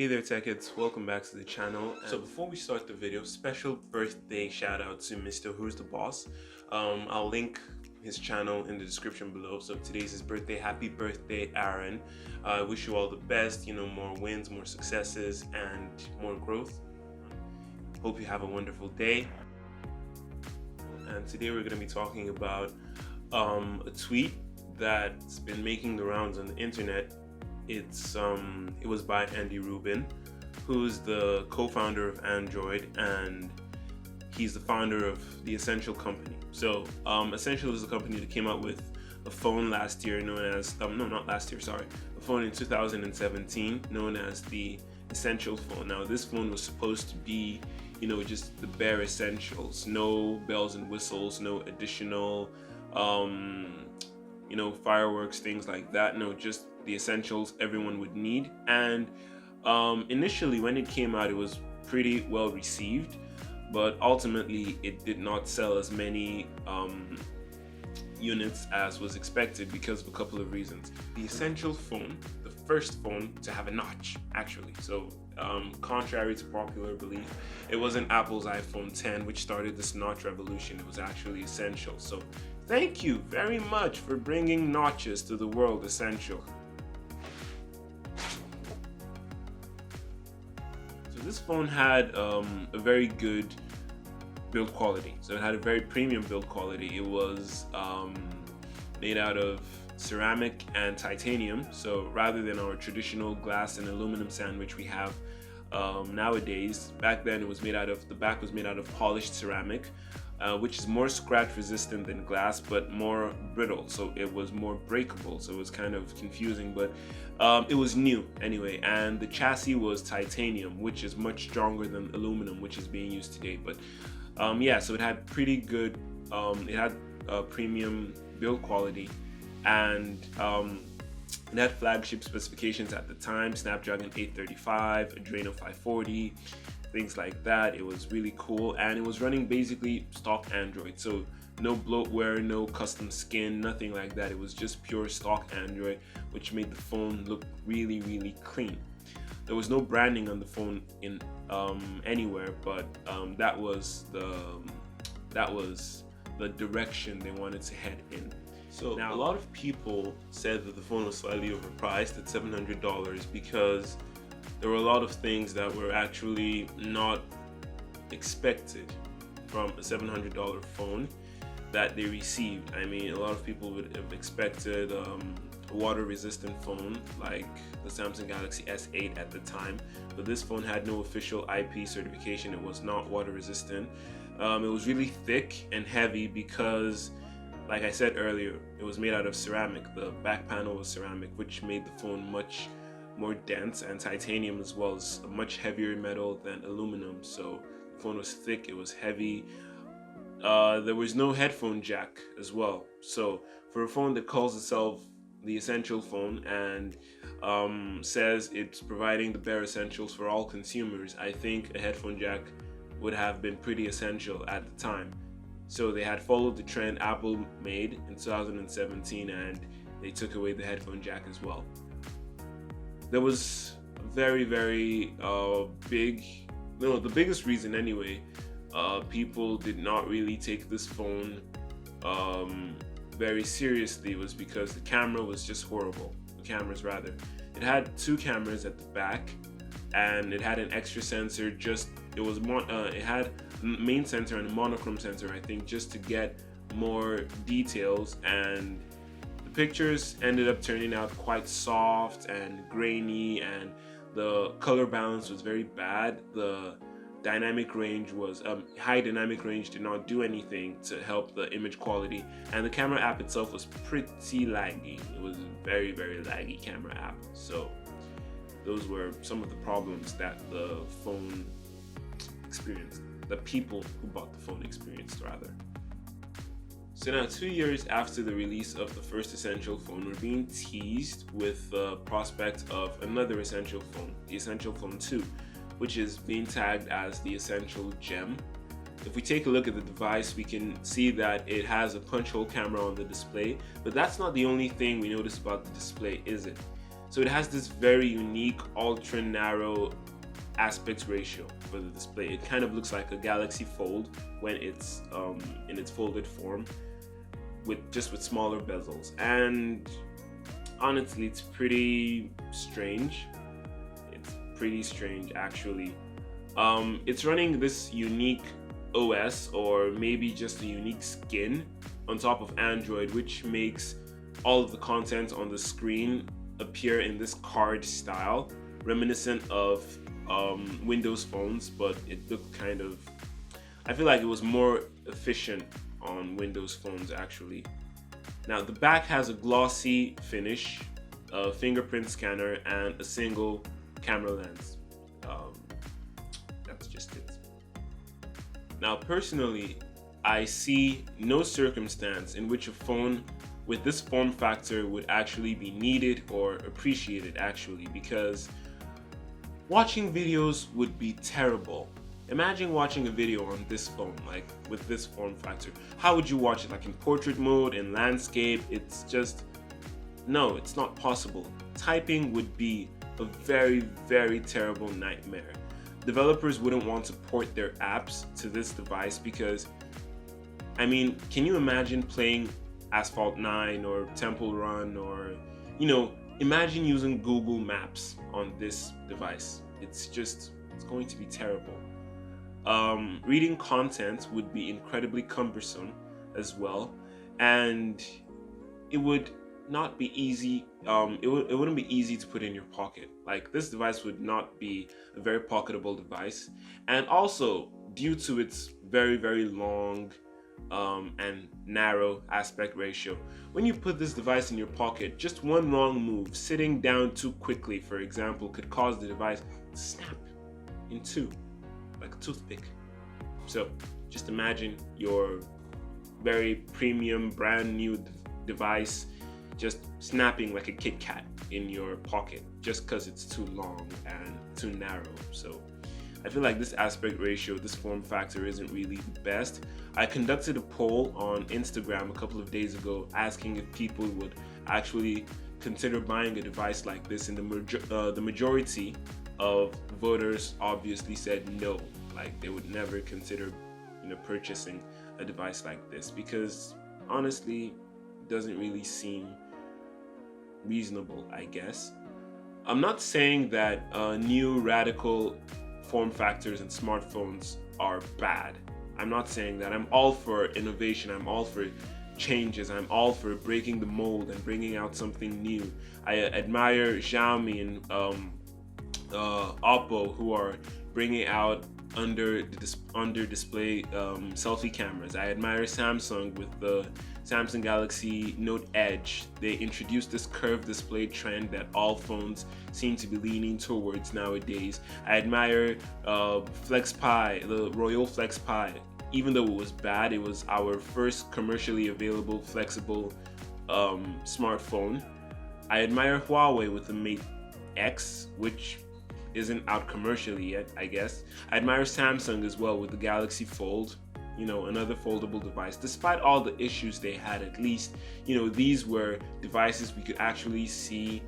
Hey there tech heads, welcome back to the channel. So before we start the video, special birthday shout out to Mr. Who's the Boss. I'll link his channel in the description below. So today's his birthday. Happy birthday, Aaron. I wish you all the best, more wins, more successes, and more growth. Hope you have a wonderful day. And today we're going to be talking about a tweet that's been making the rounds on the internet. It was by Andy Rubin, who's the co-founder of Android, and he's the founder of the Essential company. So Essential is a company that came out with a phone last year known as a phone in 2017 known as the Essential phone. Now this phone was supposed to be just the bare essentials, no bells and whistles, no additional fireworks, things like that. No, just the essentials everyone would need. And initially when it came out, it was pretty well received, but ultimately it did not sell as many units as was expected because of a couple of reasons. The Essential phone, the first phone to have a notch, actually. So contrary to popular belief, it wasn't Apple's iPhone 10 which started this notch revolution. It was actually Essential. So thank you very much for bringing notches to the world, Essential. So this phone had a very good build quality. So it had a very premium build quality. It was made out of ceramic and titanium. So rather than our traditional glass and aluminum sandwich we have nowadays, back then the back was made out of polished ceramic, which is more scratch resistant than glass but more brittle, so it was more breakable. So it was kind of confusing, but it was new anyway. And the chassis was titanium, which is much stronger than aluminum, which is being used today. But so it had pretty good it had premium build quality, and it had flagship specifications at the time: Snapdragon 835, Adreno 540, things like that. It was really cool, and it was running basically stock Android. So no bloatware, no custom skin, nothing like that. It was just pure stock Android, which made the phone look really, really clean. There was no branding on the phone in anywhere, but that was the direction they wanted to head in. So now a lot of people said that the phone was slightly overpriced at $700 because there were a lot of things that were actually not expected from a $700 phone that they received. I mean, a lot of people would have expected a water-resistant phone like the Samsung Galaxy S8 at the time, but this phone had no official IP certification. It was not water-resistant. It was really thick and heavy because, like I said earlier, it was made out of ceramic. The back panel was ceramic, which made the phone much more dense, and titanium as well is a much heavier metal than aluminum. So the phone was thick, it was heavy. There was no headphone jack as well. So for a phone that calls itself the Essential phone and says it's providing the bare essentials for all consumers, I think a headphone jack would have been pretty essential at the time. So they had followed the trend Apple made in 2017, and they took away the headphone jack as well. There was very, very the biggest reason anyway, people did not really take this phone very seriously was because the camera was just horrible. The cameras rather. It had two cameras at the back, and it had an extra sensor. It had a main sensor and a monochrome sensor, I think, just to get more details, and the pictures ended up turning out quite soft and grainy, and the color balance was very bad. The dynamic range was high dynamic range did not do anything to help the image quality, and the camera app itself was pretty laggy. It was a very, very laggy camera app. So those were some of the problems that the phone experienced, the people who bought the phone experienced rather. So now 2 years after the release of the first Essential phone, we're being teased with the prospect of another Essential phone, the Essential Phone 2, which is being tagged as the Essential Gem. If we take a look at the device, we can see that it has a punch hole camera on the display, but that's not the only thing we notice about the display, is it? So it has this very unique ultra narrow aspect ratio for the display. It kind of looks like a Galaxy Fold when it's in its folded form, with smaller bezels. And honestly, it's pretty strange. It's pretty strange actually. It's running this unique OS, or maybe just a unique skin on top of Android, which makes all of the content on the screen appear in this card style, reminiscent of Windows phones, but it looked kind of, I feel like it was more efficient on Windows phones actually. Now the back has a glossy finish, a fingerprint scanner, and a single camera lens. That's just it. Now personally, I see no circumstance in which a phone with this form factor would actually be needed or appreciated actually, because watching videos would be terrible. Imagine watching a video on this phone, like with this form factor. How would you watch it? Like in portrait mode, in landscape? It's just, no, it's not possible. Typing would be a very, very terrible nightmare. Developers wouldn't want to port their apps to this device because, I mean, can you imagine playing Asphalt 9 or Temple Run, or, imagine using Google Maps on this device. It's going to be terrible. Reading content would be incredibly cumbersome as well, and it would not be easy. It wouldn't be easy to put in your pocket. Like, this device would not be a very pocketable device, and also due to its very, very long and narrow aspect ratio, when you put this device in your pocket, just one wrong move, sitting down too quickly, for example, could cause the device to snap in two like a toothpick. So just imagine your very premium brand new device just snapping like a Kit Kat in your pocket just because it's too long and too narrow. So I feel like this aspect ratio, this form factor, isn't really the best. I conducted a poll on Instagram a couple of days ago asking if people would actually consider buying a device like this, and the majority of voters obviously said no. Like, they would never consider purchasing a device like this, because honestly it doesn't really seem reasonable, I guess. I'm not saying that new radical form factors and smartphones are bad. I'm not saying that. I'm all for innovation. I'm all for changes. I'm all for breaking the mold and bringing out something new. I admire Xiaomi and Oppo, who are bringing out under display selfie cameras. I admire Samsung with the Samsung Galaxy Note Edge. They introduced this curved display trend that all phones seem to be leaning towards nowadays. I admire FlexPi, the Royal FlexPi. Even though it was bad, it was our first commercially available flexible smartphone. I admire Huawei with the Mate X, which isn't out commercially yet, I guess. I admire Samsung as well with the Galaxy Fold, another foldable device. Despite all the issues they had, at least, these were devices we could actually see,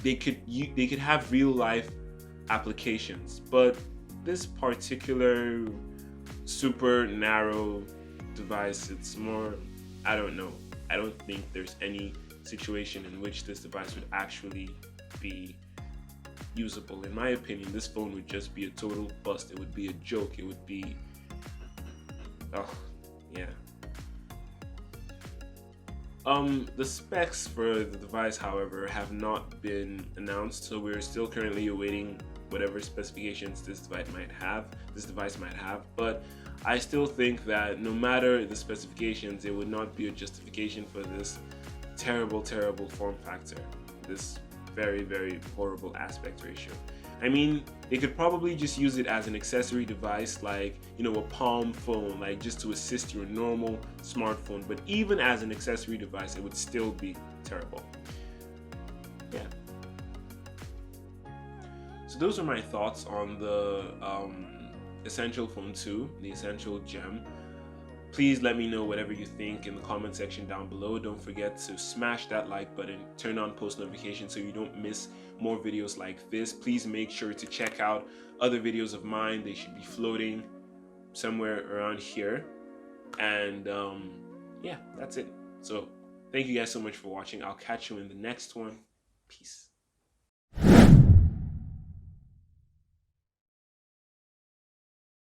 they could have real life applications. But this particular super narrow device, it's more, I don't know. I don't think there's any situation in which this device would actually be usable. In my opinion, this phone would just be a total bust. It would be a joke. It would be, yeah. The specs for the device, however, have not been announced, so we're still currently awaiting whatever specifications this device might have. But I still think that no matter the specifications, it would not be a justification for this terrible, terrible form factor, this very, very horrible aspect ratio. I mean, they could probably just use it as an accessory device, like, a Palm phone, like just to assist your normal smartphone. But even as an accessory device, it would still be terrible. Yeah. So those are my thoughts on the Essential Phone 2, the Essential Gem. Please let me know whatever you think in the comment section down below. Don't forget to smash that like button, turn on post notifications so you don't miss more videos like this. Please make sure to check out other videos of mine. They should be floating somewhere around here. And yeah, that's it. So thank you guys so much for watching. I'll catch you in the next one. Peace.